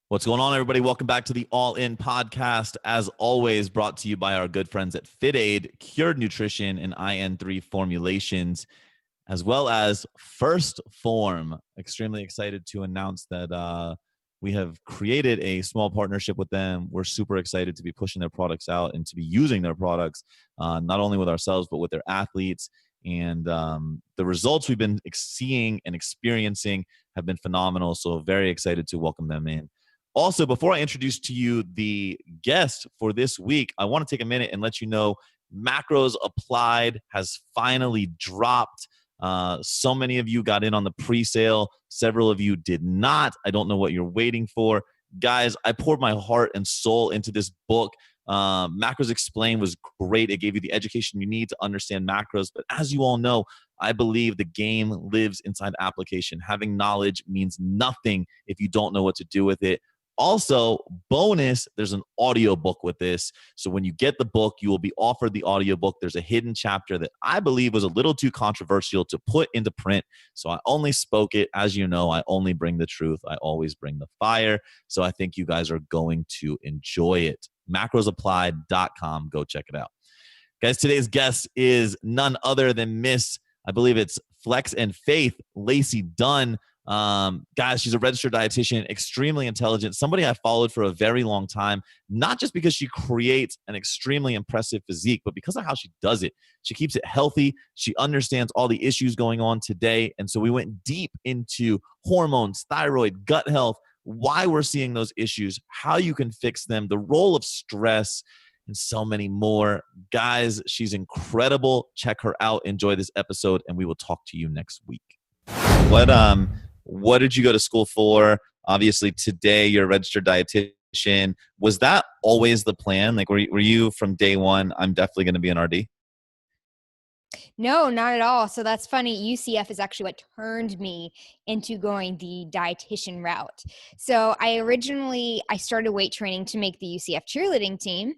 What's going on, everybody? Welcome back to the ALLiN Podcast. As always, brought to you by our good friends at FitAid, Cured Nutrition, and IN3 Formulations, as well as First Form. Extremely excited to announce that we have created a small partnership with them. We're super excited to be pushing their products out and to be using their products, not only with ourselves, but with their athletes. And the results we've been seeing and experiencing have been phenomenal. So very excited to welcome them in. Also, before I introduce to you the guest for this week, I want to take a minute and let you know Macros Applied has finally dropped. So many of you got in on the pre-sale. Several of you did not. I don't know what you're waiting for. Guys, I poured my heart and soul into this book. Macros Explained was great. It gave you the education you need to understand macros. But as you all know, I believe the game lives inside application. Having knowledge means nothing if you don't know what to do with it. Also, bonus, there's an audiobook with this. So when you get the book, you will be offered the audiobook. There's a hidden chapter that I believe was a little too controversial to put into print. So I only spoke it. As you know, I only bring the truth. I always bring the fire. So I think you guys are going to enjoy it. Macrosapplied.com. Go check it out. Guys, today's guest is none other than Miss, I believe it's Flex and Faith, Lacey Dunn. Guys, she's a registered dietitian, extremely intelligent, somebody I followed for a very long time, not just because she creates an extremely impressive physique, but because of how she does it. She keeps it healthy. She understands all the issues going on today. And so we went deep into hormones, thyroid, gut health, why we're seeing those issues, how you can fix them, the role of stress, and so many more. Guys, she's incredible. Check her out. Enjoy this episode, and we will talk to you next week. What did you go to school for? Obviously, today you're a registered dietitian. Was that always the plan? Like, were you from day one, I'm definitely going to be an RD? No, not at all. So that's funny. UCF is actually what turned me into going the dietitian route. So I started weight training to make the UCF cheerleading team.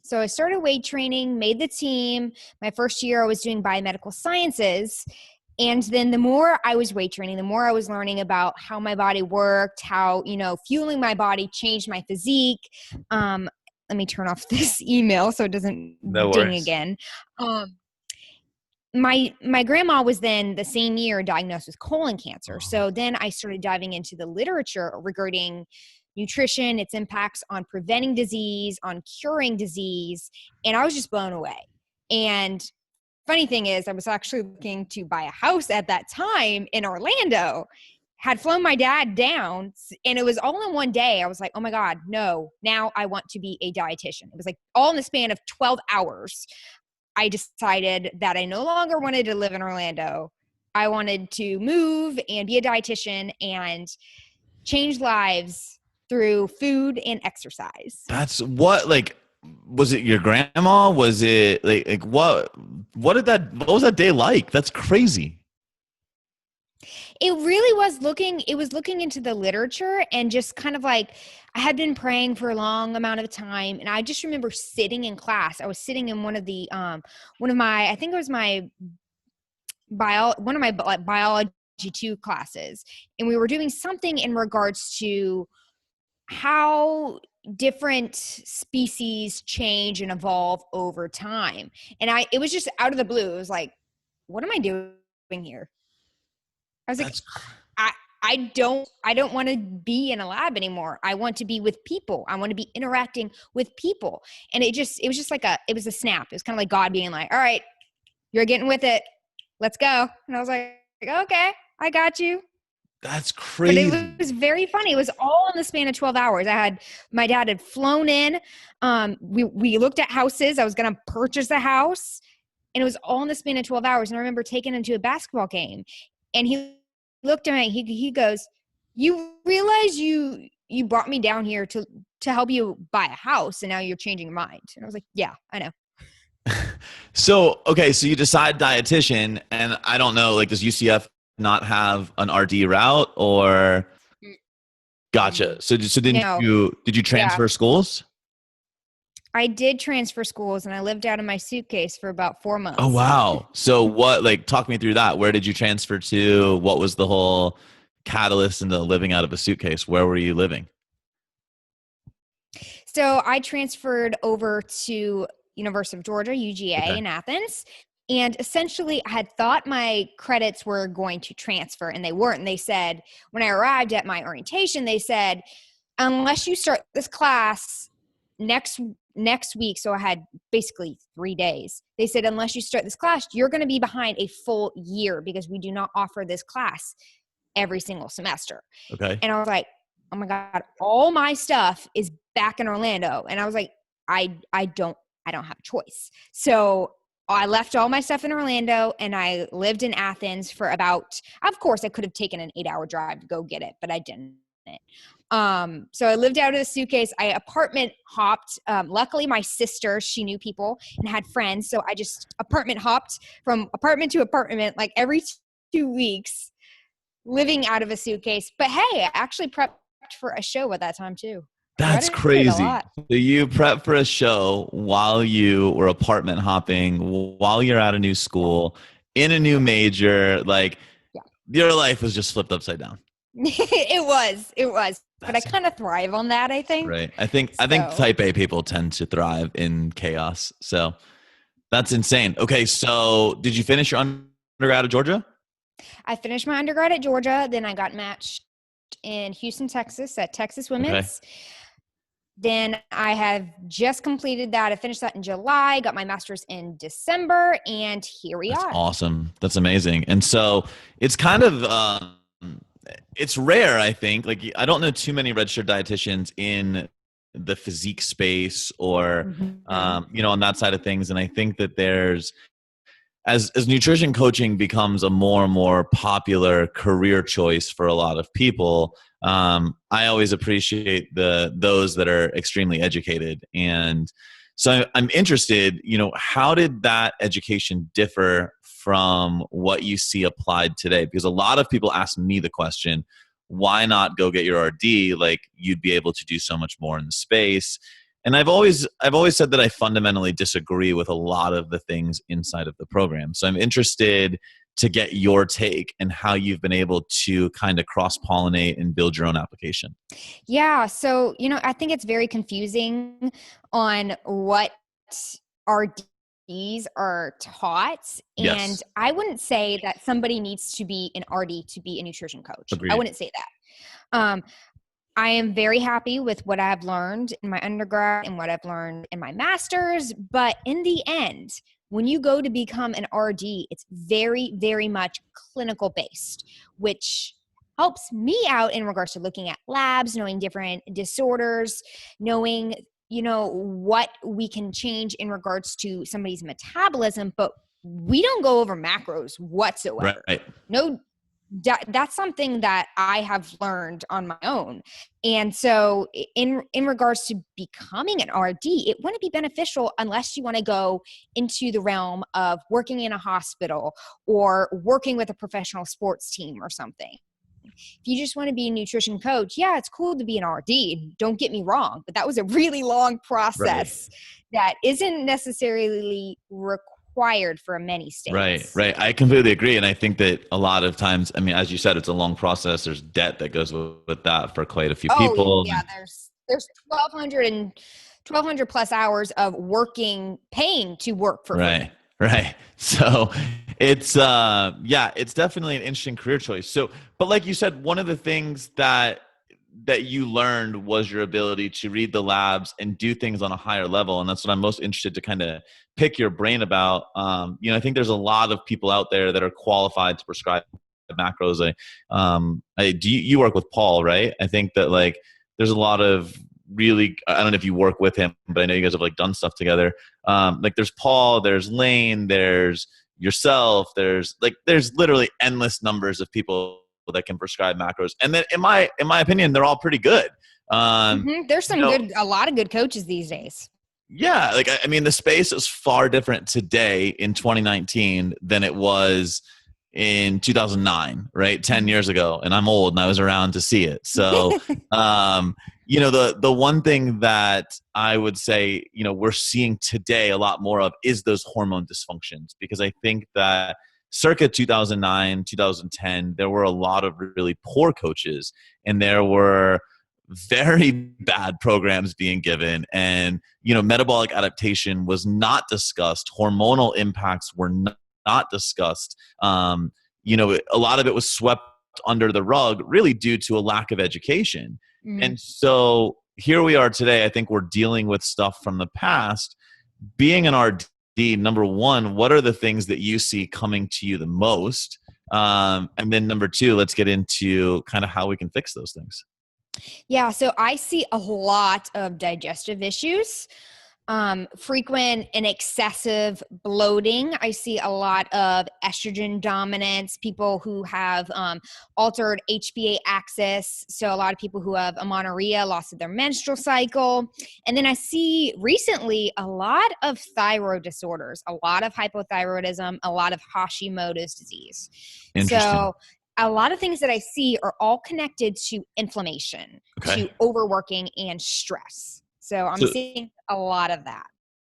So I started weight training, made the team. My first year I was doing biomedical sciences. And then the more I was weight training, the more I was learning about how my body worked, how, fueling my body changed my physique. Let me turn off this email so it doesn't ding again. My grandma was then the same year diagnosed with colon cancer. So then I started diving into the literature regarding nutrition, its impacts on preventing disease, on curing disease. And I was just blown away. And funny thing is, I was actually looking to buy a house at that time in Orlando, had flown my dad down, and it was all in one day. I was like, oh my God, no, now I want to be a dietitian. It was like all in the span of 12 hours. I decided that I no longer wanted to live in Orlando. I wanted to move and be a dietitian and change lives through food and exercise. That's what, was it your grandma? Was it what was that day like? That's crazy. It really was looking into the literature and just kind of like, I had been praying for a long amount of time. And I just remember sitting in class. I was sitting in one of my biology 2 classes. And we were doing something in regards to how different species change and evolve over time. And it was just out of the blue. It was like, what am I doing here? I was like, I don't want to be in a lab anymore. I want to be with people. I want to be interacting with people. And it was a snap. It was kind of like God being like, all right, you're getting with it. Let's go. And I was like, okay, I got you. That's crazy. But it was very funny. It was all in the span of 12 hours. My dad had flown in. We looked at houses. I was going to purchase a house, and it was all in the span of 12 hours. And I remember taking him to a basketball game, and he looked at me. He goes, "You realize you brought me down here to help you buy a house, and now you're changing your mind." And I was like, "Yeah, I know." So you decide dietitian, and I don't know, does UCF not have an RD route, or? Gotcha. So did you transfer schools? I did transfer schools, and I lived out of my suitcase for about 4 months. Oh, wow. So talk me through that. Where did you transfer to? What was the whole catalyst into living out of a suitcase? Where were you living? So I transferred over to University of Georgia, UGA in Athens. And essentially I had thought my credits were going to transfer, and they weren't. And they said, when I arrived at my orientation, they said, unless you start this class next week. So I had basically 3 days. They said, unless you start this class, you're going to be behind a full year because we do not offer this class every single semester. Okay. And I was like, oh my God, all my stuff is back in Orlando. And I was like, I don't have a choice. So I left all my stuff in Orlando and I lived in Athens for of course I could have taken an 8-hour drive to go get it, but I didn't. So I lived out of a suitcase. I apartment hopped. Luckily my sister, she knew people and had friends. So I just apartment hopped from apartment to apartment, like every 2 weeks, living out of a suitcase. But hey, I actually prepped for a show at that time too. That's crazy. So you prep for a show while you were apartment hopping, while you're at a new school, in a new major, like your life was just flipped upside down. It was. But I kind of thrive on that, I think. Right. I think type A people tend to thrive in chaos. So that's insane. Okay. So did you finish your undergrad at Georgia? I finished my undergrad at Georgia. Then I got matched in Houston, Texas at Texas Women's. Okay. Then I have just completed that. I finished that in July, got my master's in December, and here we are. Awesome. That's amazing. And so it's kind of, it's rare, I think. Like, I don't know too many registered dietitians in the physique space or, on that side of things. And I think that there's, as nutrition coaching becomes a more and more popular career choice for a lot of people, I always appreciate those that are extremely educated. And so I'm interested, how did that education differ from what you see applied today? Because a lot of people ask me the question, why not go get your RD? Like, you'd be able to do so much more in the space. And I've always said that I fundamentally disagree with a lot of the things inside of the program. So I'm interested to get your take and how you've been able to kind of cross-pollinate and build your own application. Yeah. So, I think it's very confusing on what RDs are taught. Yes. And I wouldn't say that somebody needs to be an RD to be a nutrition coach. Agreed. I wouldn't say that. I am very happy with what I've learned in my undergrad and what I've learned in my master's. But in the end, when you go to become an RD, it's very, very much clinical based, which helps me out in regards to looking at labs, knowing different disorders, knowing, what we can change in regards to somebody's metabolism. But we don't go over macros whatsoever. Right. No. That's something that I have learned on my own. And so in regards to becoming an RD, it wouldn't be beneficial unless you want to go into the realm of working in a hospital or working with a professional sports team or something. If you just want to be a nutrition coach, yeah, it's cool to be an RD. Don't get me wrong, but that was a really long process that isn't necessarily required for many states. Right. I completely agree. And I think that a lot of times, I mean, as you said, it's a long process. There's debt that goes with that for quite a few people. Yeah, there's 1,200 plus hours of paying to work for free. Right. So it's, it's definitely an interesting career choice. So, but like you said, one of the things that you learned was your ability to read the labs and do things on a higher level. And that's what I'm most interested to kind of pick your brain about. I think there's a lot of people out there that are qualified to prescribe macros. You work with Paul, right? I think that like, there's a lot of really, I don't know if you work with him, but I know you guys have like done stuff together. Like there's Paul, there's Lane, there's yourself, there's literally endless numbers of people that can prescribe macros. And then in my opinion, they're all pretty good. There's a lot of good coaches these days. Yeah. Like, I mean, the space is far different today in 2019 than it was in 2009, right? 10 years ago. And I'm old and I was around to see it. So, the one thing that I would say, we're seeing today a lot more of is those hormone dysfunctions, because I think that circa 2009, 2010, there were a lot of really poor coaches, and there were very bad programs being given, and metabolic adaptation was not discussed. Hormonal impacts were not discussed. A lot of it was swept under the rug, really due to a lack of education. And so here we are today. I think we're dealing with stuff from the past. Being an RD, number one, what are the things that you see coming to you the most? And then number two, let's get into kind of how we can fix those things. Yeah, so I see a lot of digestive issues, frequent and excessive bloating. I see a lot of estrogen dominance, people who have altered HPA axis. So a lot of people who have amenorrhea, loss of their menstrual cycle. And then I see recently a lot of thyroid disorders, a lot of hypothyroidism, a lot of Hashimoto's disease. Interesting. So a lot of things that I see are all connected to inflammation, to overworking and stress. So I'm seeing a lot of that.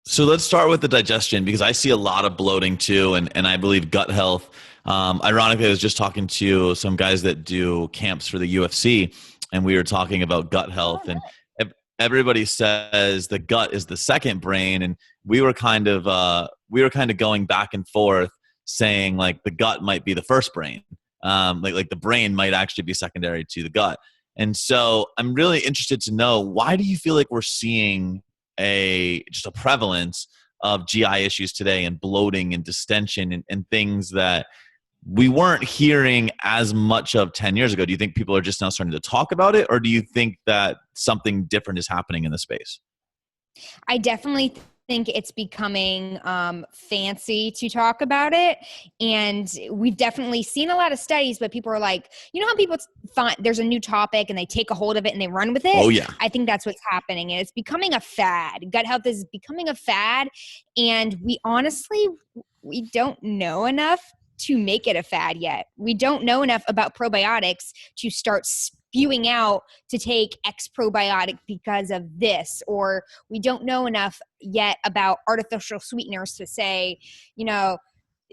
So let's start with the digestion, because I see a lot of bloating too, and I believe gut health. Ironically, I was just talking to some guys that do camps for the UFC, and we were talking about gut health, and everybody says the gut is the second brain, and we were kind of going back and forth saying like the gut might be the first brain. Like the brain might actually be secondary to the gut. And so I'm really interested to know, why do you feel like we're seeing just a prevalence of GI issues today, and bloating and distension and things that we weren't hearing as much of 10 years ago? Do you think people are just now starting to talk about it, or do you think that something different is happening in the space? I definitely think it's becoming fancy to talk about it, and we've definitely seen a lot of studies, but people are like, how people find there's a new topic and they take a hold of it and they run with it. Oh yeah, I think that's what's happening, and it's becoming a fad. Gut health is becoming a fad, and we don't know enough to make it a fad yet. We don't know enough about probiotics to start spewing out to take X probiotic because of this, or we don't know enough yet about artificial sweeteners to say,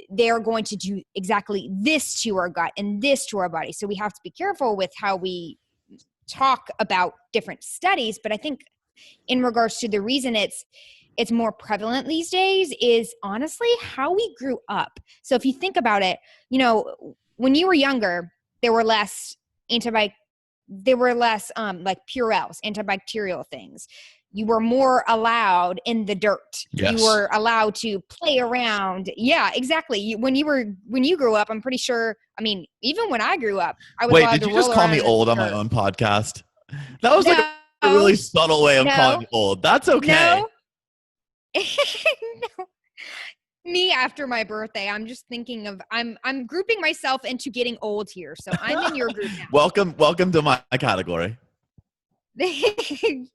they're going to do exactly this to our gut and this to our body. So we have to be careful with how we talk about different studies. But I think in regards to the reason it's more prevalent these days is honestly how we grew up. So if you think about it, when you were younger, there were less like Purells, antibacterial things. You were more allowed in the dirt. Yes. You were allowed to play around. Yeah, exactly. When you grew up, I'm pretty sure, even when I grew up, I was allowed to roll around. Wait, did you just call me old on my own podcast? That was like a really subtle way of calling me old. That's okay. No. No. Me after my birthday, I'm just thinking of I'm grouping myself into getting old here. So I'm in your group now. Welcome to my category. Thank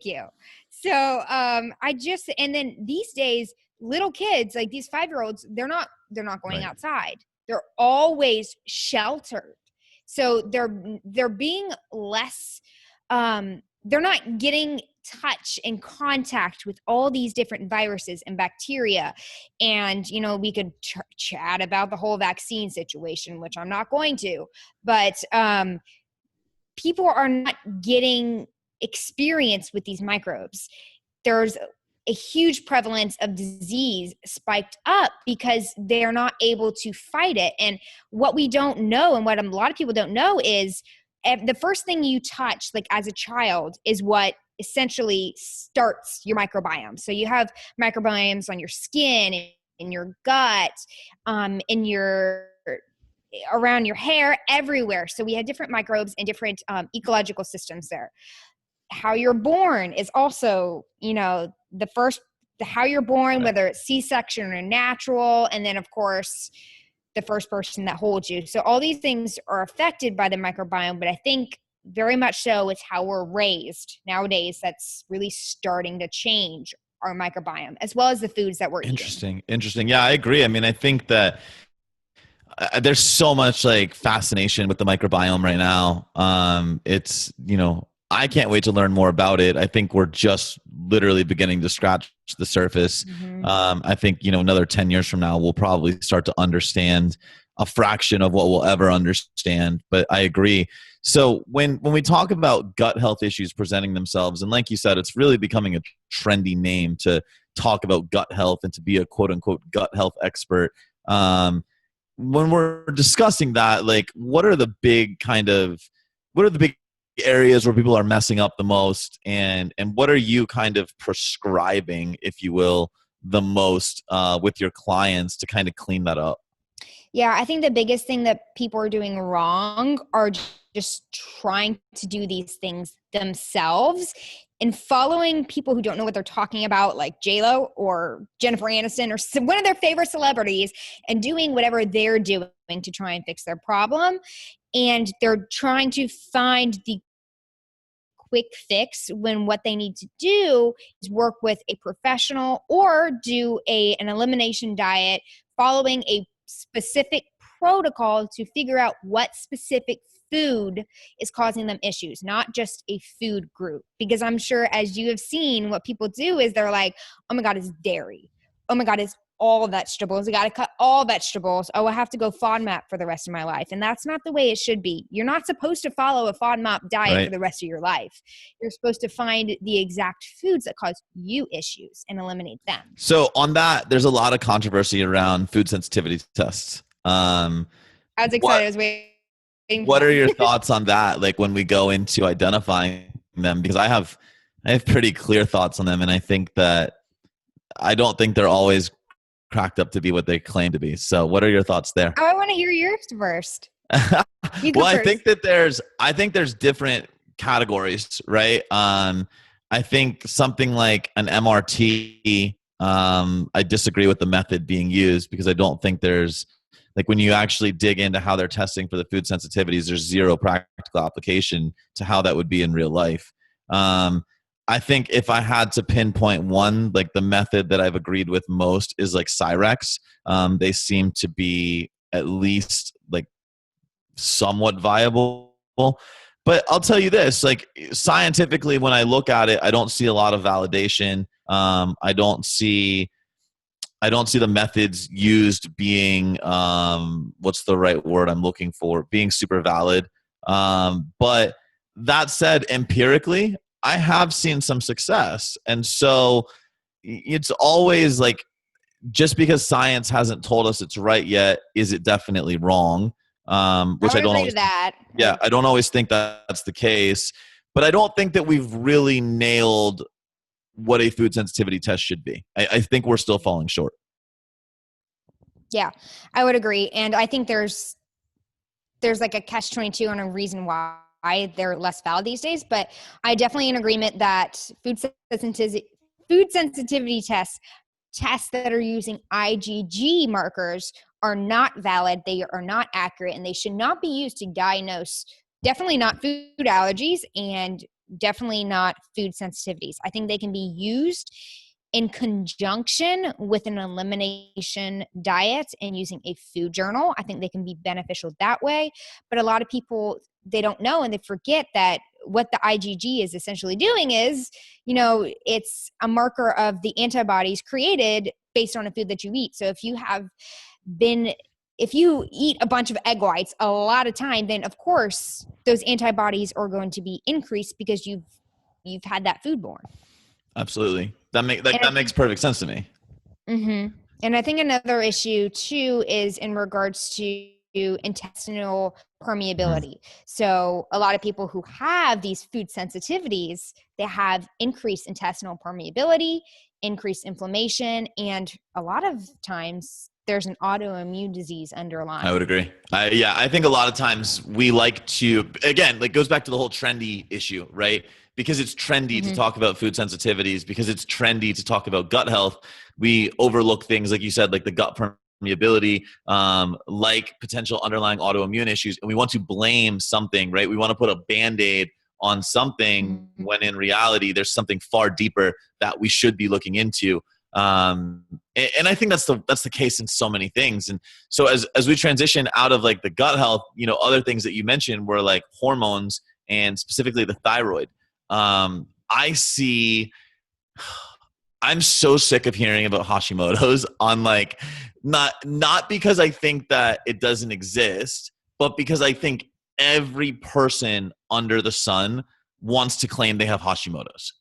you. So and then these days, little kids, like these 5-year-olds, they're not going outside. They're always sheltered. So they're being less they're not getting touch and contact with all these different viruses and bacteria. And, we could chat about the whole vaccine situation, which I'm not going to, but people are not getting experience with these microbes. There's a huge prevalence of disease spiked up because they're not able to fight it. And what we don't know, and what a lot of people don't know, is the first thing you touch, like as a child, is what essentially starts your microbiome. So you have microbiomes on your skin, in your gut, in your around your hair, everywhere. So we have different microbes and different ecological systems there. How you're born is also, how you're born, whether it's C-section or natural, and then of course the first person that holds you. So all these things are affected by the microbiome, but I think very much so it's how we're raised nowadays that's really starting to change our microbiome, as well as the foods that we're eating. Interesting. Yeah, I agree. I think that there's so much like fascination with the microbiome right now. It's, I can't wait to learn more about it. I think we're just literally beginning to scratch the surface. Mm-hmm. I think, another 10 years from now, we'll probably start to understand a fraction of what we'll ever understand, but I agree. So when we talk about gut health issues presenting themselves, and like you said, it's really becoming a trendy name to talk about gut health and to be a quote unquote gut health expert. When we're discussing that, like what are the big areas where people are messing up the most, and what are you kind of prescribing, if you will, the most with your clients to kind of clean that up? Yeah, I think the biggest thing that people are doing wrong are just trying to do these things themselves and following people who don't know what they're talking about, like J-Lo or Jennifer Aniston or one of their favorite celebrities, and doing whatever they're doing to try and fix their problem. And they're trying to find the quick fix when what they need to do is work with a professional or do an elimination diet following a specific protocol to figure out what specific food is causing them issues, not just a food group. Because I'm sure, as you have seen, what people do is they're like, oh my God, it's dairy. Oh my God, it's all vegetables. I got to cut all vegetables. Oh, I have to go FODMAP for the rest of my life. And that's not the way it should be. You're not supposed to follow a FODMAP diet for the rest of your life. You're supposed to find the exact foods that cause you issues and eliminate them. So on that, there's a lot of controversy around food sensitivity tests. I was excited. I was waiting. What are your thoughts on that? Like when we go into identifying them, because I have pretty clear thoughts on them. And I don't think they're always cracked up to be what they claim to be. So what are your thoughts there? Oh, I want to hear yours first. Well, first. I think there's different categories, right? I think something like an MRT, I disagree with the method being used, because I don't think there's, like, when you actually dig into how they're testing for the food sensitivities, there's zero practical application to how that would be in real life. I think if I had to pinpoint one, like the method that I've agreed with most is like Cyrex. They seem to be at least like somewhat viable. But I'll tell you this, like scientifically, when I look at it, I don't see a lot of validation. I don't see the methods used being, what's the right word I'm looking for, being super valid. But that said, empirically, I have seen some success. And so it's always like, just because science hasn't told us it's right yet, is it definitely wrong? Which I don't always, that. Yeah, I don't always think that's the case, but I don't think that we've really nailed what a food sensitivity test should be. I think we're still falling short. Yeah, I would agree. And I think there's like a catch-22 on a reason why they're less valid these days, but I definitely in agreement that food sensitivity tests that are using IgG markers are not valid. They are not accurate, and they should not be used to diagnose, definitely not food allergies and definitely not food sensitivities. I think they can be used in conjunction with an elimination diet and using a food journal. I think they can be beneficial that way. But a lot of people, they don't know, and they forget that what the IgG is essentially doing is, it's a marker of the antibodies created based on a food that you eat. So if you eat a bunch of egg whites a lot of time, then of course those antibodies are going to be increased because you've had that food borne. Absolutely. That makes perfect sense to me. Mm-hmm. And I think another issue too is in regards to intestinal permeability. So a lot of people who have these food sensitivities, they have increased intestinal permeability, increased inflammation, and a lot of times there's an autoimmune disease underlying. I would agree. I think a lot of times we like to, again, like goes back to the whole trendy issue, right? Because it's trendy to talk about food sensitivities, because it's trendy to talk about gut health, we overlook things, like you said, like the gut permeability, like potential underlying autoimmune issues. And we want to blame something, right? We want to put a Band-Aid on something when in reality, there's something far deeper that we should be looking into. And I think that's the case in so many things. And so as we transition out of like the gut health, other things that you mentioned were like hormones, and specifically the thyroid. I see I'm so sick of hearing about Hashimoto's on like, not because I think that it doesn't exist, but because I think every person under the sun wants to claim they have Hashimoto's.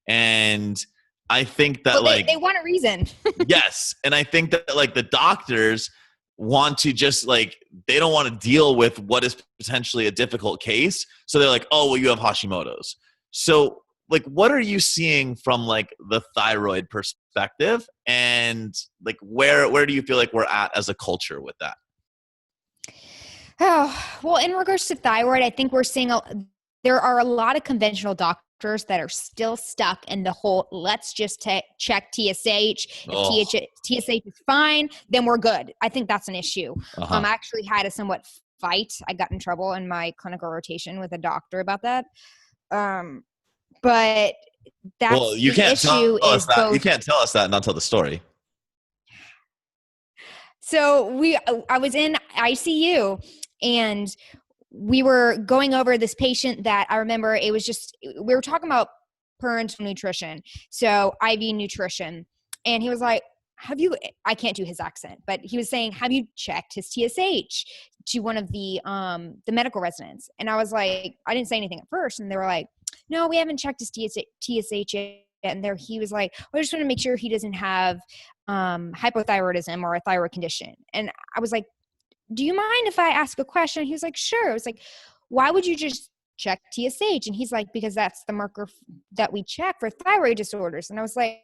And I think that Well, like, they want a reason. yes. And I think that like the doctors want to just like, they don't want to deal with what is potentially a difficult case. So they're like, oh, well, you have Hashimoto's. So like, what are you seeing from like the thyroid perspective? And like, where do you feel like we're at as a culture with that? Oh, well, in regards to thyroid, I think we're seeing there are a lot of conventional doctors that are still stuck in the whole, let's just check TSH. If TSH is fine, then we're good. I think that's an issue. I actually had a somewhat fight. I got in trouble in my clinical rotation with a doctor about that. But that's well, you the can't issue tell us is that. both. You can't tell us that and not tell the story. So I was in ICU and we were going over this patient that I remember it was just, we were talking about parental nutrition. So IV nutrition. And he was like, I can't do his accent, but he was saying, have you checked his TSH to one of the medical residents? And I was like, I didn't say anything at first. And they were like, no, we haven't checked his TSH yet. And he was like, I just want to make sure he doesn't have hypothyroidism or a thyroid condition. And I was like, do you mind if I ask a question? He was like, sure. I was like, why would you just check TSH? And he's like, because that's the marker that we check for thyroid disorders. And I was like,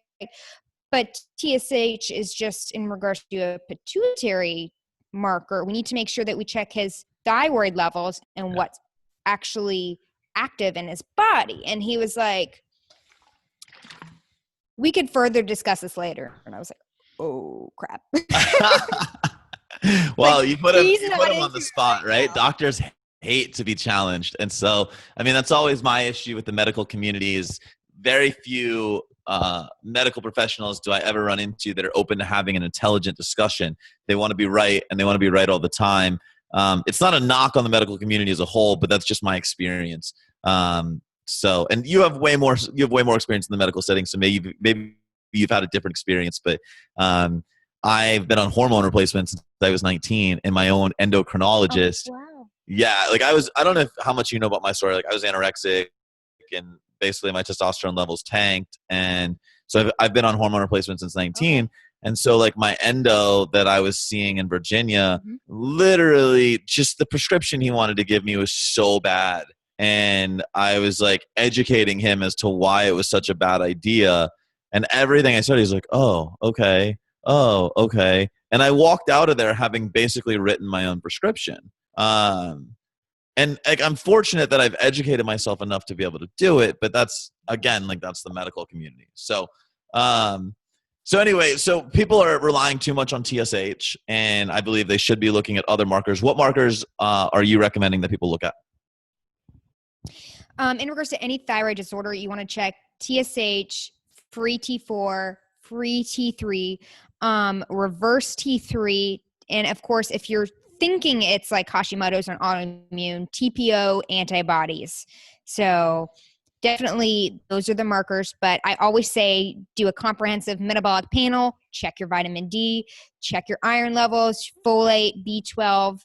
but TSH is just in regards to a pituitary marker. We need to make sure that we check his thyroid levels and what's actually active in his body. And he was like, we could further discuss this later. And I was like, oh crap. Well, like, you put him on the spot, right? Doctors hate to be challenged. And so, I mean, that's always my issue with the medical community is very few medical professionals do I ever run into that are open to having an intelligent discussion. They want to be right and they want to be right all the time. It's not a knock on the medical community as a whole, but that's just my experience. So, and you have way more experience in the medical setting. So maybe you've had a different experience, but I've been on hormone replacement since I was 19 and my own endocrinologist. Oh, wow. Yeah. Like I don't know how much you know about my story. Like I was anorexic and basically my testosterone levels tanked. And so I've been on hormone replacement since 19. Okay. And so like my endo that I was seeing in Virginia, literally just the prescription he wanted to give me was so bad. And I was like educating him as to why it was such a bad idea. And everything I said, he's like, oh, okay. Oh, okay. And I walked out of there having basically written my own prescription. And like, I'm fortunate that I've educated myself enough to be able to do it, but that's again, like that's the medical community. So, anyway, so people are relying too much on TSH and I believe they should be looking at other markers. What markers are you recommending that people look at? In regards to any thyroid disorder, you want to check TSH, free T4, free T3, reverse T3. And of course, if you're thinking it's like Hashimoto's or autoimmune, TPO antibodies. So definitely those are the markers, but I always say do a comprehensive metabolic panel, check your vitamin D, check your iron levels, folate, B12,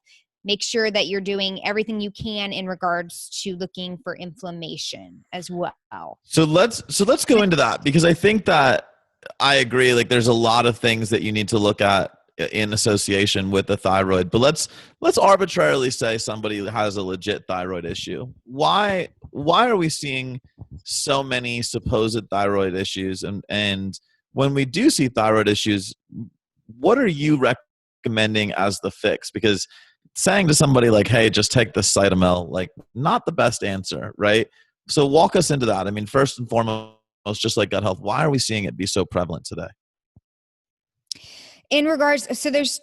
make sure that you're doing everything you can in regards to looking for inflammation as well. So let's go into that because I think that I agree. Like there's a lot of things that you need to look at in association with the thyroid, but let's arbitrarily say somebody has a legit thyroid issue. Why are we seeing so many supposed thyroid issues? And when we do see thyroid issues, what are you recommending as the fix? Because saying to somebody like, hey, just take this Cytomel, like not the best answer, right? So walk us into that. I mean, first and foremost, just like gut health, why are we seeing it be so prevalent today? In regards, so there's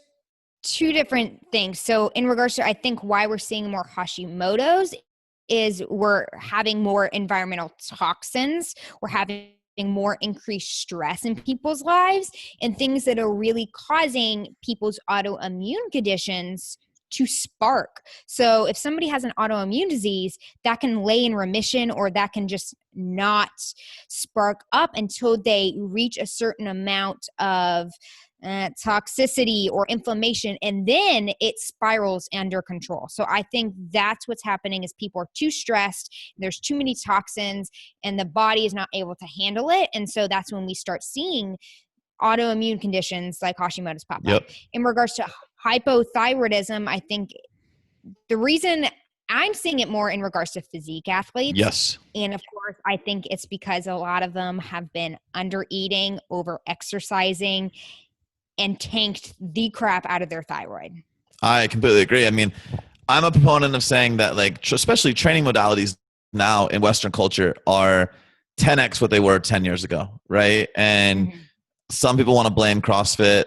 two different things. So in regards to, I think why we're seeing more Hashimoto's is we're having more environmental toxins. We're having more increased stress in people's lives and things that are really causing people's autoimmune conditions to spark. So if somebody has an autoimmune disease, that can lay in remission or that can just not spark up until they reach a certain amount of toxicity or inflammation, and then it spirals under control. So I think that's what's happening is people are too stressed, there's too many toxins, and the body is not able to handle it. And so that's when we start seeing autoimmune conditions like Hashimoto's pop up. In regards to hypothyroidism, I think the reason I'm seeing it more in regards to physique athletes. Yes. And of course, I think it's because a lot of them have been under eating, over exercising, and tanked the crap out of their thyroid. I completely agree. I mean, I'm a proponent of saying that, like, especially training modalities now in Western culture are 10x what they were 10 years ago, right? And some people want to blame CrossFit.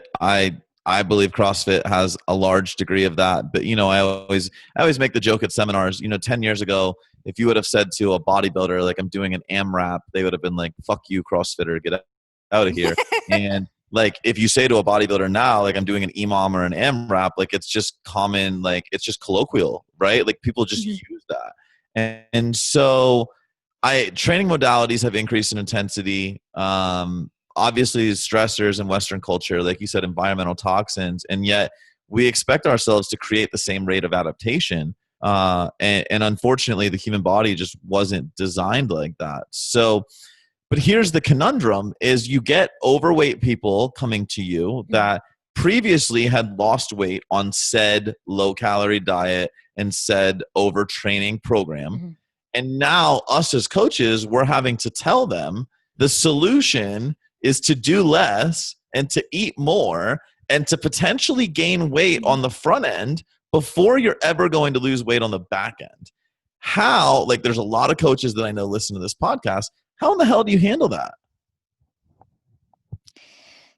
I believe CrossFit has a large degree of that. But, you know, I always make the joke at seminars, you know, 10 years ago, if you would have said to a bodybuilder, like, I'm doing an AMRAP, they would have been like, fuck you, CrossFitter, get out of here. And like, if you say to a bodybuilder now, like, I'm doing an EMOM or an AMRAP, like, it's just common, like, it's just colloquial, right? Like, people just use that. And so training modalities have increased in intensity. Obviously stressors in Western culture, like you said, environmental toxins, and yet we expect ourselves to create the same rate of adaptation. And unfortunately, the human body just wasn't designed like that. So, but here's the conundrum is you get overweight people coming to you that previously had lost weight on said low-calorie diet and said overtraining program. And now us as coaches, we're having to tell them the solution is to do less and to eat more and to potentially gain weight on the front end before you're ever going to lose weight on the back end. How, like, there's a lot of coaches that I know listen to this podcast. How in the hell do you handle that?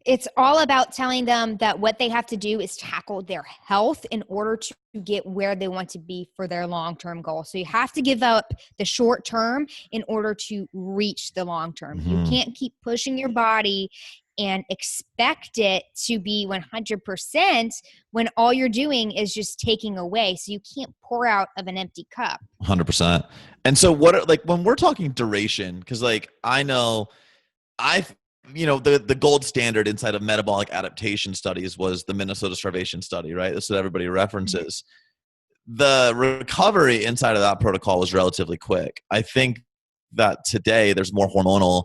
It's all about telling them that what they have to do is tackle their health in order to get where they want to be for their long-term goal. So you have to give up the short term in order to reach the long term. You can't keep pushing your body and expect it to be 100% when all you're doing is just taking away. So you can't pour out of an empty cup. 100%. And so when we're talking duration, because like I know the gold standard inside of metabolic adaptation studies was the Minnesota starvation study, right? That's what everybody references. The recovery inside of that protocol was relatively quick. I think that today there's more hormonal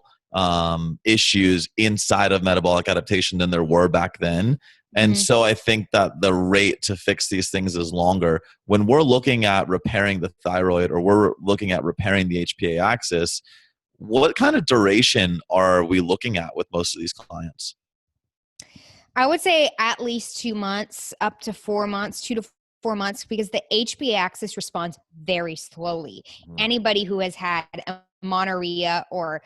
issues inside of metabolic adaptation than there were back then. And so I think that the rate to fix these things is longer. When we're looking at repairing the thyroid or we're looking at repairing the HPA axis, what kind of duration are we looking at with most of these clients? I would say at least 2 months, up to 4 months, 2 to 4 months, because the HPA axis responds very slowly. Anybody who has had amenorrhea or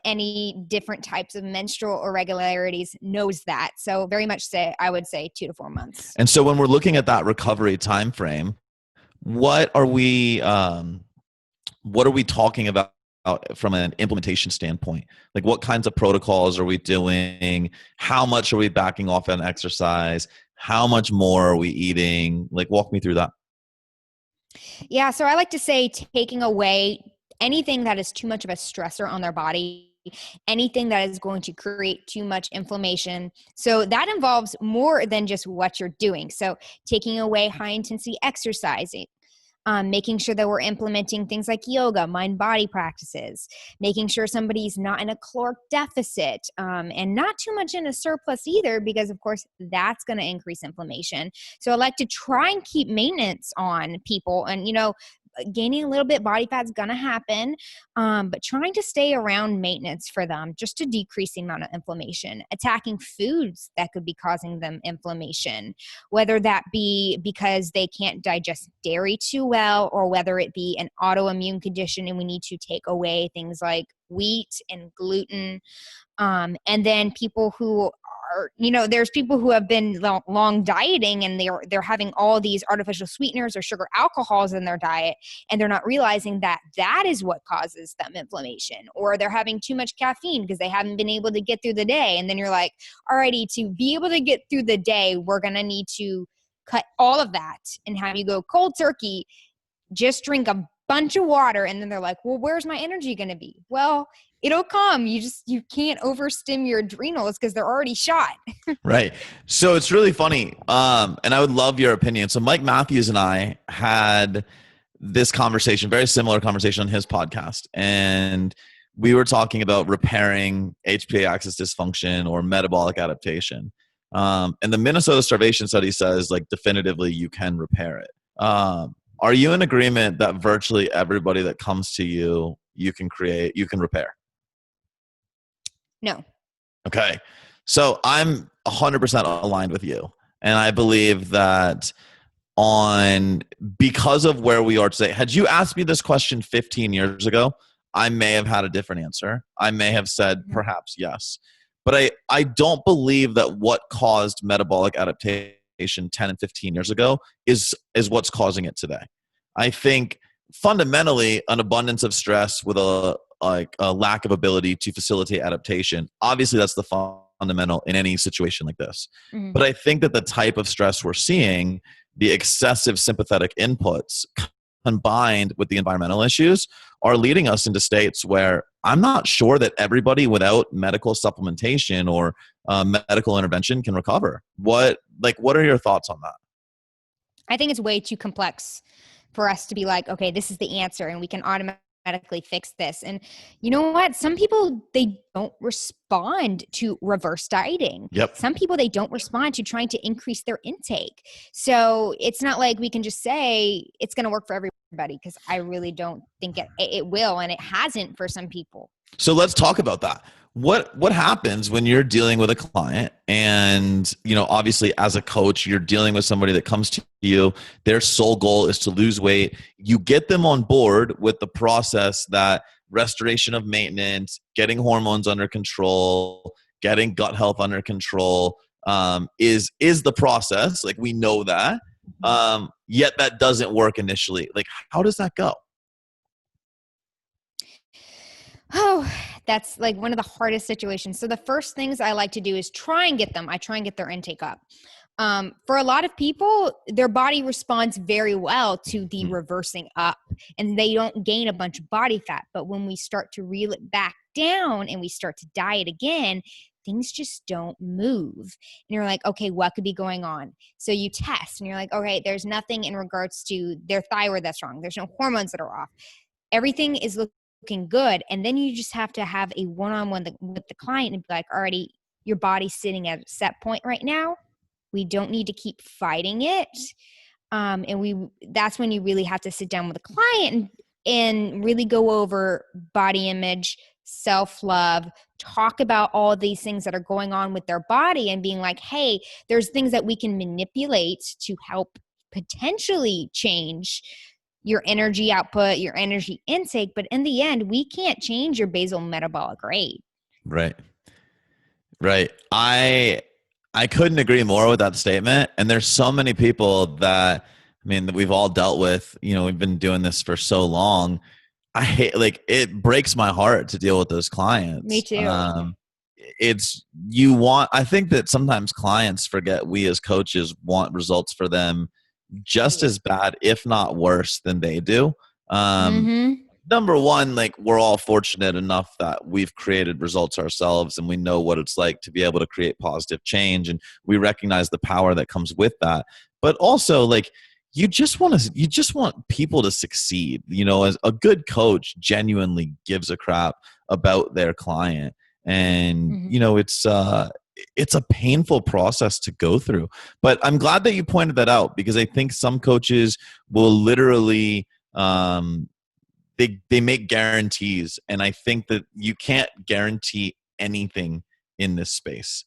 any different types of menstrual irregularities knows that. So very much I would say 2 to 4 months. And so when we're looking at that recovery time frame, what are we talking about from an implementation standpoint? Like, what kinds of protocols are we doing? How much are we backing off on exercise? How much more are we eating? Like, walk me through that. Yeah. So I like to say taking away anything that is too much of a stressor on their body, anything that is going to create too much inflammation. So that involves more than just what you're doing. So taking away high intensity exercising, making sure that we're implementing things like yoga, mind-body practices, making sure somebody's not in a caloric deficit, and not too much in a surplus either, because of course that's going to increase inflammation. So I like to try and keep maintenance on people, and gaining a little bit body fat is going to happen, but trying to stay around maintenance for them just to decrease the amount of inflammation, attacking foods that could be causing them inflammation, whether that be because they can't digest dairy too well, or whether it be an autoimmune condition and we need to take away things like wheat and gluten. And then people who there's people who have been long dieting and they're having all these artificial sweeteners or sugar alcohols in their diet, and they're not realizing that is what causes them inflammation, or they're having too much caffeine because they haven't been able to get through the day. And then you're like, alrighty, to be able to get through the day, we're going to need to cut all of that and have you go cold turkey. Just drink a bunch of water. And then they're like, well, where's my energy going to be? Well, it'll come. You can't overstim your adrenals because they're already shot. Right. So it's really funny. And I would love your opinion. So Mike Matthews and I had this conversation, very similar conversation on his podcast. And we were talking about repairing HPA axis dysfunction or metabolic adaptation. And the Minnesota starvation study says like definitively you can repair it. Are you in agreement that virtually everybody that comes to you, you can repair? No. Okay. So I'm 100% aligned with you. And I believe that because of where we are today, had you asked me this question 15 years ago, I may have had a different answer. I may have said perhaps yes. But I don't believe that what caused metabolic adaptation 10 and 15 years ago is what's causing it today. I think fundamentally an abundance of stress with a lack of ability to facilitate adaptation. Obviously, that's the fundamental in any situation like this. Mm-hmm. But I think that the type of stress we're seeing, the excessive sympathetic inputs combined with the environmental issues, are leading us into states where I'm not sure that everybody without medical supplementation or medical intervention can recover. What are your thoughts on that? I think it's way too complex for us to be like, okay, this is the answer and we can automatically fix this. And you know what? Some people, they don't respond to reverse dieting. Yep. Some people, they don't respond to trying to increase their intake. So it's not like we can just say it's going to work for everybody, because I really don't think it will. And it hasn't for some people. So let's talk about that. What happens when you're dealing with a client and, obviously as a coach, you're dealing with somebody that comes to you, their sole goal is to lose weight. You get them on board with the process that restoration of maintenance, getting hormones under control, getting gut health under control, is the process. Like, we know that. Yet that doesn't work initially. Like, how does that go? Oh, that's like one of the hardest situations. So the first things I like to do is try and get their intake up. For a lot of people, their body responds very well to the reversing up, and they don't gain a bunch of body fat. But when we start to reel it back down and we start to diet again, things just don't move. And you're like, okay, what could be going on? So you test and you're like, okay, there's nothing in regards to their thyroid that's wrong. There's no hormones that are off. Everything is looking good. And then you just have to have a one-on-one with the client and be like, already, your body's sitting at a set point right now. We don't need to keep fighting it. That's when you really have to sit down with the client and really go over body image, self-love, talk about all these things that are going on with their body and being like, hey, there's things that we can manipulate to help potentially change your energy output, your energy intake. But in the end, we can't change your basal metabolic rate. Right. I couldn't agree more with that statement. And there's so many people that we've all dealt with, we've been doing this for so long. I hate, it breaks my heart to deal with those clients. Me too. I think that sometimes clients forget we as coaches want results for them just as bad, if not worse, than they do. Number one, we're all fortunate enough that we've created results ourselves and we know what it's like to be able to create positive change, and we recognize the power that comes with that. But also, you just want people to succeed. As a good coach genuinely gives a crap about their client. And, it's a painful process to go through. But I'm glad that you pointed that out, because I think some coaches will literally, they make guarantees. And I think that you can't guarantee anything in this space.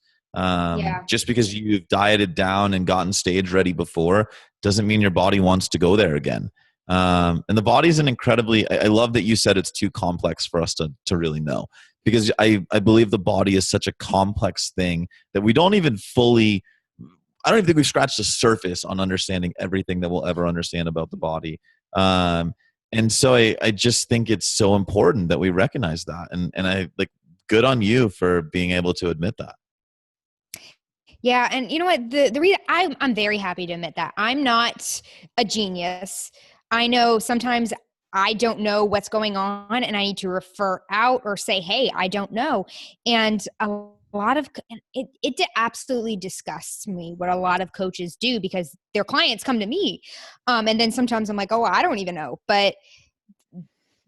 Just because you've dieted down and gotten stage ready before doesn't mean your body wants to go there again. And the body is I love that you said it's too complex for us to really know, because I believe the body is such a complex thing that we don't even fully, I don't even think we've scratched the surface on understanding everything that we'll ever understand about the body. And so I just think it's so important that we recognize that. And I good on you for being able to admit that. Yeah. And you know what? The reason I'm very happy to admit that I'm not a genius. I know sometimes I don't know what's going on and I need to refer out or say, hey, I don't know. And a lot of it absolutely disgusts me what a lot of coaches do, because their clients come to me. And then sometimes I'm like, oh, I don't even know. But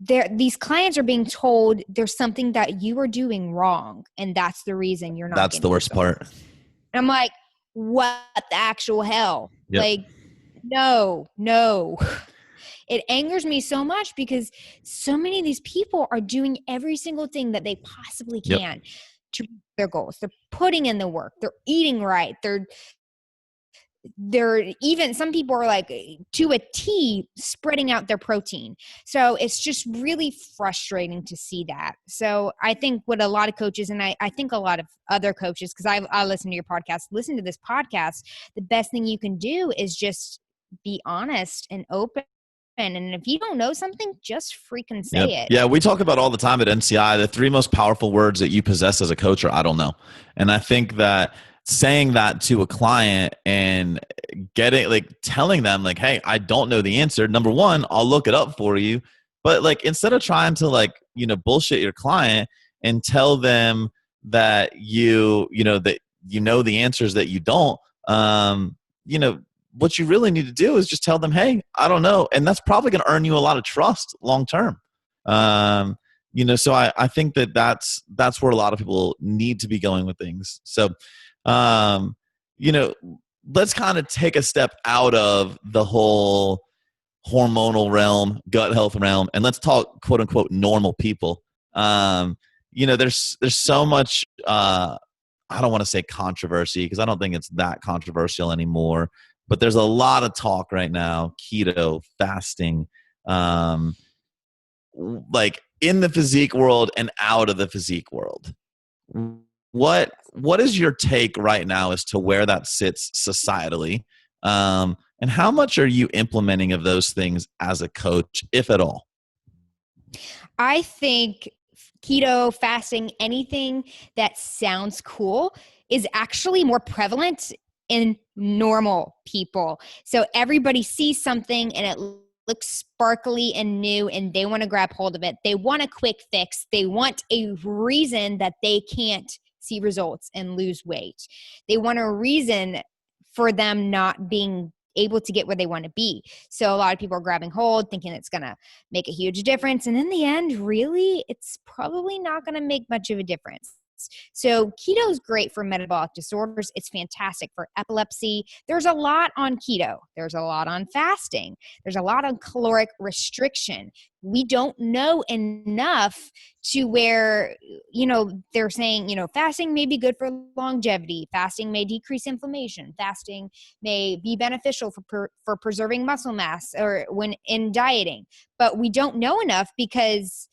these clients are being told there's something that you are doing wrong, and that's the reason you're not That's getting the worst results. part. And I'm like, what the actual hell? Yep. Like, no. It angers me so much because so many of these people are doing every single thing that they possibly can to reach their goals. They're putting in the work. They're eating right. They're even, some people are like to a T spreading out their protein. So it's just really frustrating to see that. So I think what a lot of coaches, and I think a lot of other coaches, because I listen to your podcast, listen to this podcast, the best thing you can do is just be honest and open. And if you don't know something, just freaking say it. Yeah, we talk about all the time at NCI, the 3 most powerful words that you possess as a coach are I don't know. And I think that saying that to a client and telling them like, hey, I don't know the answer. Number one, I'll look it up for you. But like, instead of trying to bullshit your client and tell them that that the answers that you don't, what you really need to do is just tell them, hey, I don't know. And that's probably going to earn you a lot of trust long term. So I think that's where a lot of people need to be going with things. So, let's kind of take a step out of the whole hormonal realm, gut health realm, and let's talk quote unquote normal people. There's so much, I don't want to say controversy, because I don't think it's that controversial anymore. But there's a lot of talk right now, keto, fasting, like in the physique world and out of the physique world. What is your take right now as to where that sits societally? And how much are you implementing of those things as a coach, if at all? I think keto, fasting, anything that sounds cool is actually more prevalent in normal people. So everybody sees something and it looks sparkly and new and they want to grab hold of it. They want a quick fix. They want a reason that they can't see results and lose weight. They want a reason for them not being able to get where they want to be. So a lot of people are grabbing hold, thinking it's going to make a huge difference. And in the end, really, it's probably not going to make much of a difference. So keto is great for metabolic disorders. It's fantastic for epilepsy. There's a lot on keto. There's a lot on fasting. There's a lot on caloric restriction. We don't know enough to where, they're saying, fasting may be good for longevity. Fasting may decrease inflammation. Fasting may be beneficial for preserving muscle mass or when in dieting. But we don't know enough because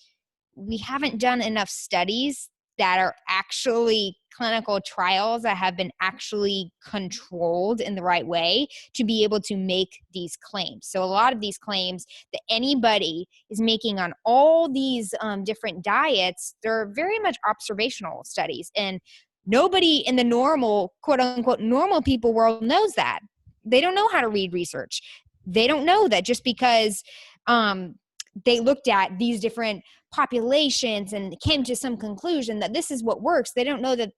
we haven't done enough studies that are actually clinical trials that have been actually controlled in the right way to be able to make these claims. So a lot of these claims that anybody is making on all these different diets, they're very much observational studies. And nobody in the normal, quote unquote, normal people world knows that. They don't know how to read research. They don't know that just because they looked at these different populations and came to some conclusion that this is what works. They don't know that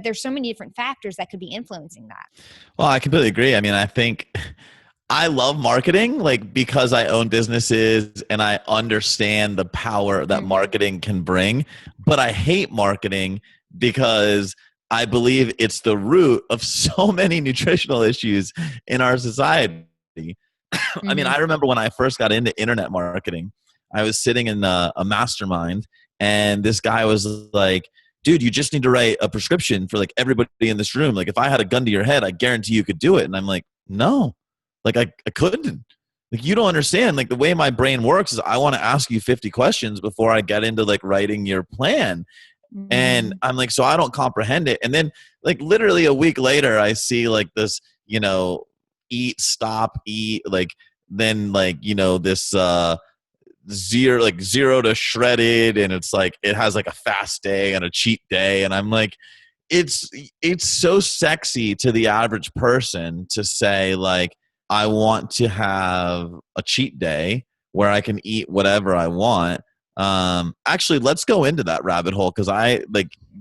there's so many different factors that could be influencing that. Well, I completely agree. I mean, I think I love marketing, because I own businesses and I understand the power that marketing can bring, but I hate marketing because I believe it's the root of so many nutritional issues in our society. I mean, I remember when I first got into internet marketing, I was sitting in a mastermind and this guy was like, dude, you just need to write a prescription for everybody in this room. If I had a gun to your head, I guarantee you could do it. And I'm like, no, I couldn't. You don't understand. The way my brain works is I want to ask you 50 questions before I get into writing your plan. And I'm like, so I don't comprehend it. And then literally a week later, I see this, eat, stop, eat, then this zero to shredded, and it's it has a fast day and a cheat day, and I'm like, it's so sexy to the average person to say I want to have a cheat day where I can eat whatever I want. Actually, let's go into that rabbit hole, because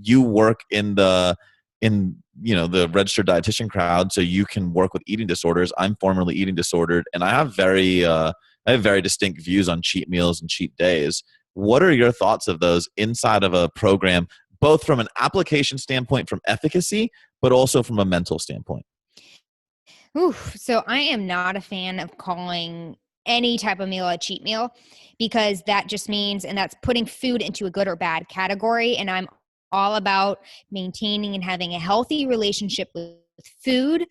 you work in the registered dietitian crowd, so you can work with eating disorders. I'm formerly eating disordered, and I have very distinct views on cheat meals and cheat days. What are your thoughts of those inside of a program, both from an application standpoint, from efficacy, but also from a mental standpoint? So I am not a fan of calling any type of meal a cheat meal, because that just means, and that's putting food into a good or bad category. And I'm all about maintaining and having a healthy relationship with food.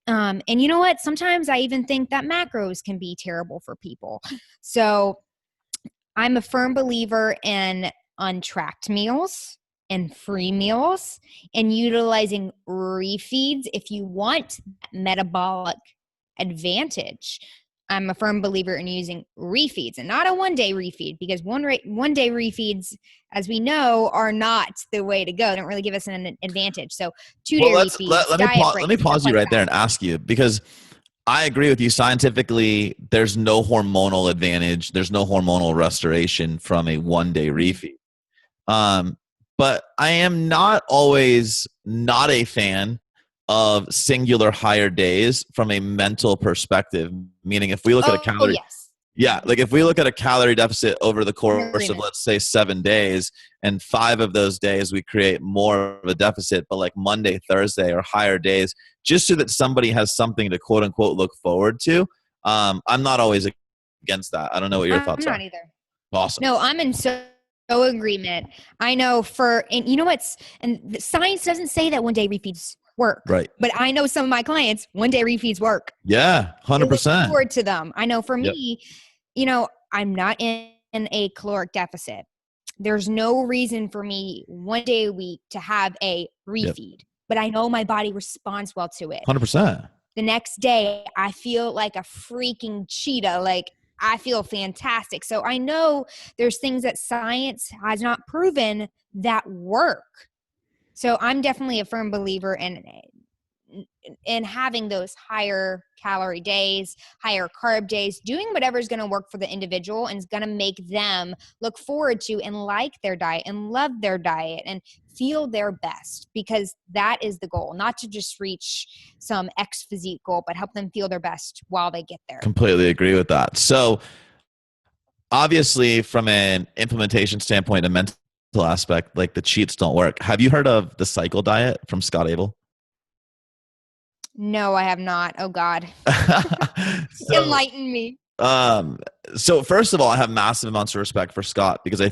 And you know what? Sometimes I even think that macros can be terrible for people. So I'm a firm believer in untracked meals and free meals, and utilizing refeeds if you want metabolic advantage. I'm a firm believer in using refeeds, and not a one-day refeed, because one-day refeeds, as we know, are not the way to go. They don't really give us an advantage. So 2-day refeeds, let me pause you right there and ask you, because I agree with you. Scientifically, there's no hormonal advantage. There's no hormonal restoration from a one-day refeed. But I am not always not a fan of singular higher days from a mental perspective. Meaning, if we look at a calorie, if we look at a calorie deficit over the course of, let's say, 7 days, and 5 of those days we create more of a deficit, but like Monday, Thursday are higher days, just so that somebody has something to quote unquote look forward to. I'm not always against that. I don't know what your thoughts are. I'm not either. Awesome. No, I'm in so agreement. I know and you know what's, and the science doesn't say that one-day refeeds work. Right. But I know some of my clients, one-day refeeds work. Yeah, 100%. Look forward to them. I know for me, I'm not in a caloric deficit. There's no reason for me one day a week to have a refeed, but I know my body responds well to it. 100%. The next day, I feel like a freaking cheetah. Like, I feel fantastic. So I know there's things that science has not proven that work. So I'm definitely a firm believer in having those higher calorie days, higher carb days, doing whatever is going to work for the individual and is going to make them look forward to and like their diet and love their diet and feel their best, because that is the goal, not to just reach some X physique goal, but help them feel their best while they get there. Completely agree with that. So obviously, from an implementation standpoint, a mental aspect, like the cheats don't work. Have you heard of the cycle diet from Scott Abel? No, I have not. Oh God. Enlighten me. So first of all, I have massive amounts of respect for Scott, because I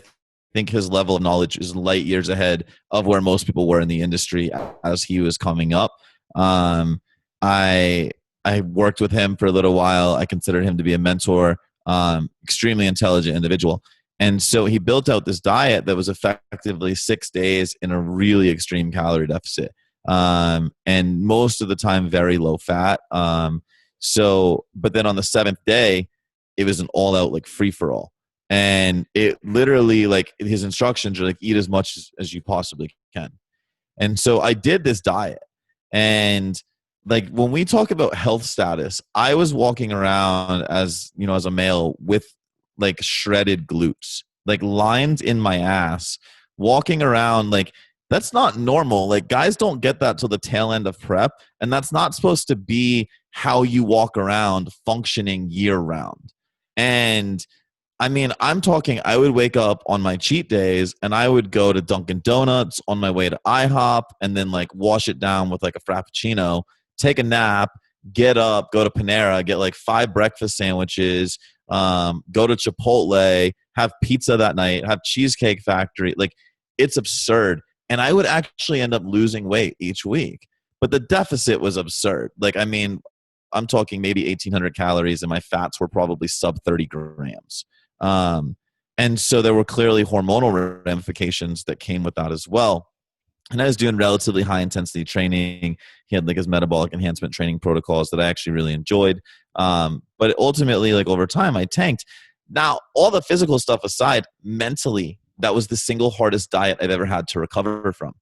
think his level of knowledge is light years ahead of where most people were in the industry as he was coming up. I worked with him for a little while. I considered him to be a mentor, extremely intelligent individual. And so he built out this diet that was effectively 6 days in a really extreme calorie deficit. And most of the time, very low fat. But then on the 7th day, it was an all out like free for all. And it literally, like, his instructions are like, eat as much as you possibly can. And so I did this diet. And like, when we talk about health status, I was walking around as a male with like shredded glutes, like lines in my ass, walking around. Like, that's not normal. Like, guys don't get that till the tail end of prep. And that's not supposed to be how you walk around functioning year round. And I mean, I'm talking, I would wake up on my cheat days and I would go to Dunkin' Donuts on my way to IHOP, and then like wash it down with like a Frappuccino, take a nap, get up, go to Panera, get like 5 breakfast sandwiches, go to Chipotle, have pizza that night, have Cheesecake Factory. Like, it's absurd. And I would actually end up losing weight each week. But the deficit was absurd. Like, I mean, I'm talking maybe 1,800 calories, and my fats were probably sub 30 grams. And so there were clearly hormonal ramifications that came with that as well. And I was doing relatively high intensity training. He had like his metabolic enhancement training protocols that I actually really enjoyed. But ultimately, like, over time, I tanked. Now, all the physical stuff aside, mentally, that was the single hardest diet I've ever had to recover from,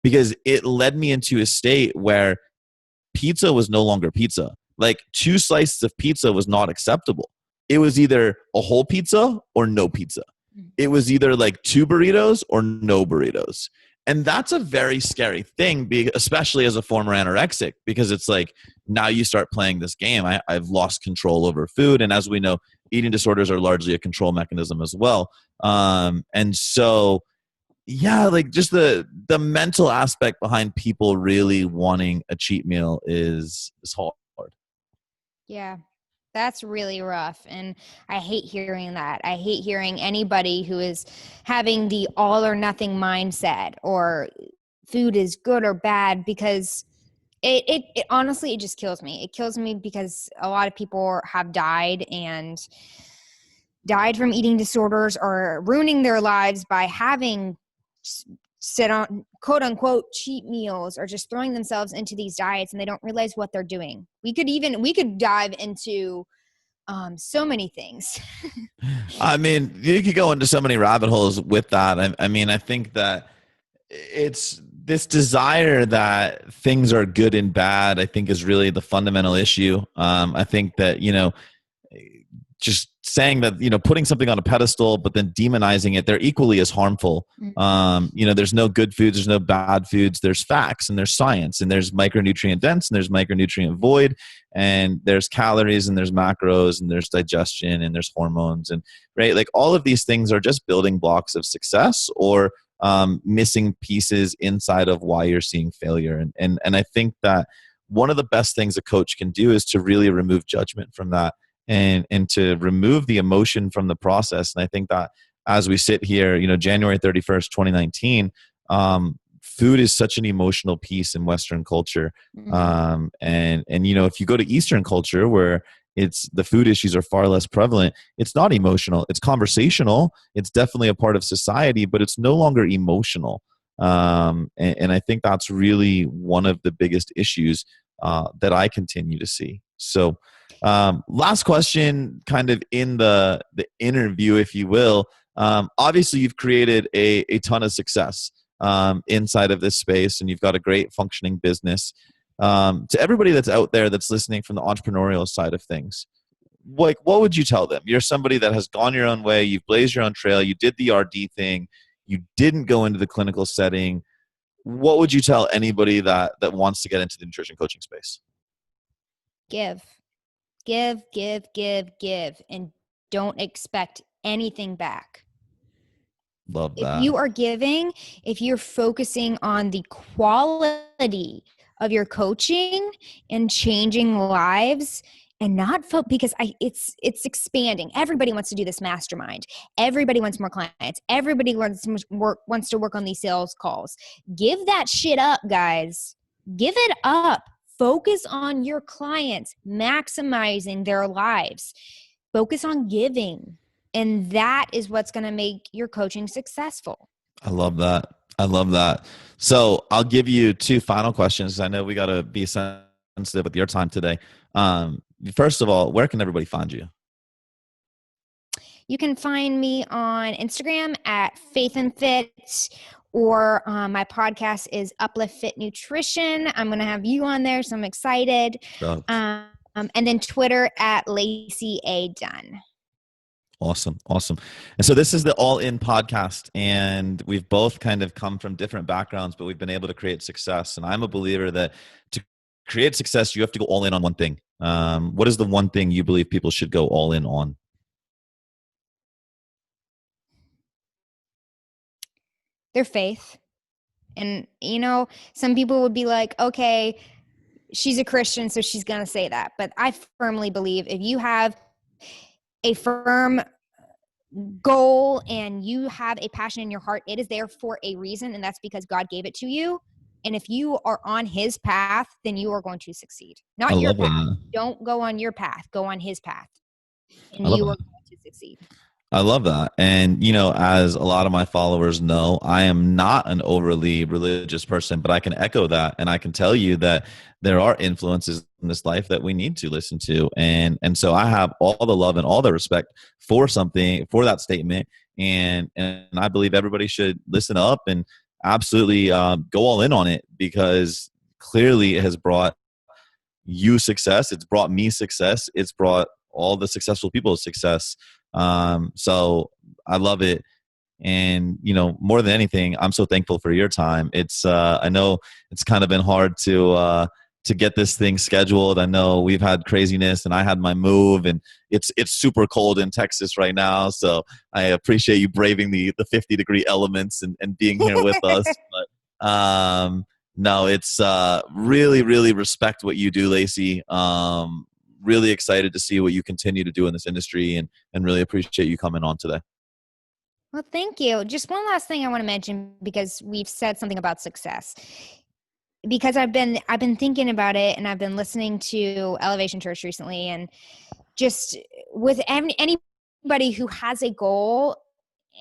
because it led me into a state where pizza was no longer pizza. Like, 2 slices of pizza was not acceptable. it was either a whole pizza or no pizza. It was either like 2 burritos or no burritos. And that's a very scary thing, especially as a former anorexic, because it's like, now you start playing this game. I've lost control over food. And as we know, eating disorders are largely a control mechanism as well. And so, yeah, like just the mental aspect behind people really wanting a cheat meal is hard. Yeah. That's really rough. And I hate hearing that. I hate hearing anybody who is having the all or nothing mindset or food is good or bad, because it honestly, it just kills me. It kills me because a lot of people have died from eating disorders or ruining their lives by having sit on quote unquote cheat meals or just throwing themselves into these diets, and they don't realize what they're doing. We could dive into so many things. I mean, you could go into so many rabbit holes with that. I mean, I think that it's this desire that things are good and bad, I think, is really the fundamental issue. I think that, just saying that, putting something on a pedestal, but then demonizing it, they're equally as harmful. There's no good foods, there's no bad foods, there's facts and there's science, and there's micronutrient dense and there's micronutrient void, and there's calories and there's macros and there's digestion and there's hormones, and right, like all of these things are just building blocks of success or missing pieces inside of why you're seeing failure. And I think that one of the best things a coach can do is to really remove judgment from that, and to remove the emotion from the process. And I think that as we sit here, January 31st, 2019, food is such an emotional piece in Western culture. And if you go to Eastern culture, where it's the food issues are far less prevalent, it's not emotional, it's conversational, it's definitely a part of society, but it's no longer emotional. And I think that's really one of the biggest issues that I continue to see. So last question, kind of in the interview, if you will. Obviously, you've created a ton of success inside of this space, and you've got a great functioning business. To everybody that's out there that's listening from the entrepreneurial side of things, what would you tell them? You're somebody that has gone your own way. You've blazed your own trail. You did the RD thing. You didn't go into the clinical setting. What would you tell anybody that wants to get into the nutrition coaching space? Give, and don't expect anything back. Love that. If you are giving, if you're focusing on the quality of your coaching and changing lives, and not because it's expanding. Everybody wants to do this mastermind. Everybody wants more clients. Everybody wants to work on these sales calls. Give that shit up, guys. Give it up. Focus on your clients, maximizing their lives. Focus on giving. And that is what's going to make your coaching successful. I love that. So I'll give you 2 final questions. I know we got to be sensitive with your time today. First of all, where can everybody find you? You can find me on Instagram at Faith and Fit, or my podcast is Uplift Nutrition. I'm going to have you on there, so I'm excited. And then Twitter at Lacey A. Dunn. Awesome. And so this is the ALLiN podcast, and we've both kind of come from different backgrounds, but we've been able to create success. And I'm a believer that to create success, you have to go all in on one thing. What is the one thing you believe people should go all in on? Their faith. And, some people would be like, okay, she's a Christian, so she's going to say that. But I firmly believe if you have a firm goal and you have a passion in your heart, it is there for a reason, and that's because God gave it to you. And if you are on his path, then you are going to succeed. Not your path. Don't go on your path. Go on his path. And you are going to succeed. I love that. And, as a lot of my followers know, I am not an overly religious person, but I can echo that. And I can tell you that there are influences in this life that we need to listen to. And so I have all the love and all the respect for that statement. And I believe everybody should listen up and absolutely go all in on it, because clearly it has brought you success. It's brought me success. It's brought all the successful people's success. So I love it. And, more than anything, I'm so thankful for your time. It's, I know it's kind of been hard to get this thing scheduled. I know we've had craziness, and I had my move, and it's super cold in Texas right now. So I appreciate you braving the 50-degree elements and being here with us. But no, it's really, really respect what you do, Lacey. Really excited to see what you continue to do in this industry, and really appreciate you coming on today. Well, thank you. Just one last thing I want to mention, because we've said something about success. Because I've been thinking about it, and I've been listening to Elevation Church recently, and just with anybody who has a goal,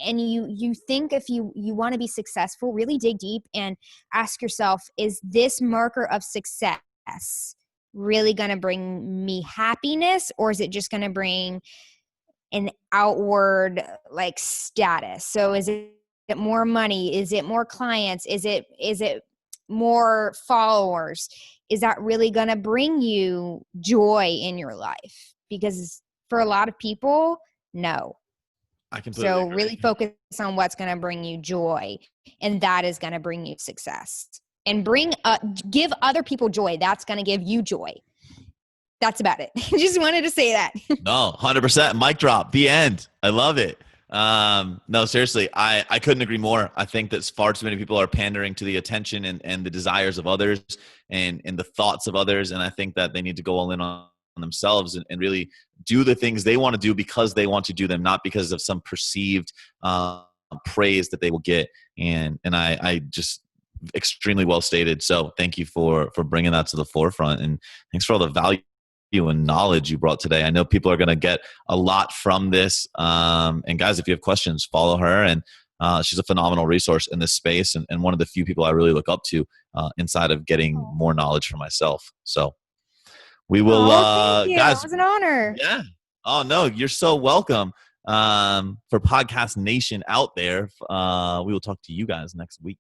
and you think if you want to be successful, really dig deep and ask yourself, is this marker of success really going to bring me happiness, or is it just going to bring an outward status? So is it more money? Is it more clients? Is it more followers? Is that really going to bring you joy in your life? Because for a lot of people, no. I completely agree. agree. Really focus on what's going to bring you joy, and that is going to bring you success. And give other people joy. That's going to give you joy. That's about it. Just wanted to say that. No, 100%. Mic drop. The end. I love it. No, seriously, I couldn't agree more. I think that far too many people are pandering to the attention and the desires of others and the thoughts of others. And I think that they need to go all in on themselves and really do the things they want to do because they want to do them, not because of some perceived praise that they will get. And I just extremely well stated. So thank you for bringing that to the forefront, and thanks for all the value and knowledge you brought today. I know people are going to get a lot from this. And guys, if you have questions, follow her. And she's a phenomenal resource in this space, and one of the few people I really look up to inside of getting more knowledge for myself. So we will, thank you. guys. It was an honor. Yeah. Oh no, you're so welcome. For Podcast Nation out there, we will talk to you guys next week.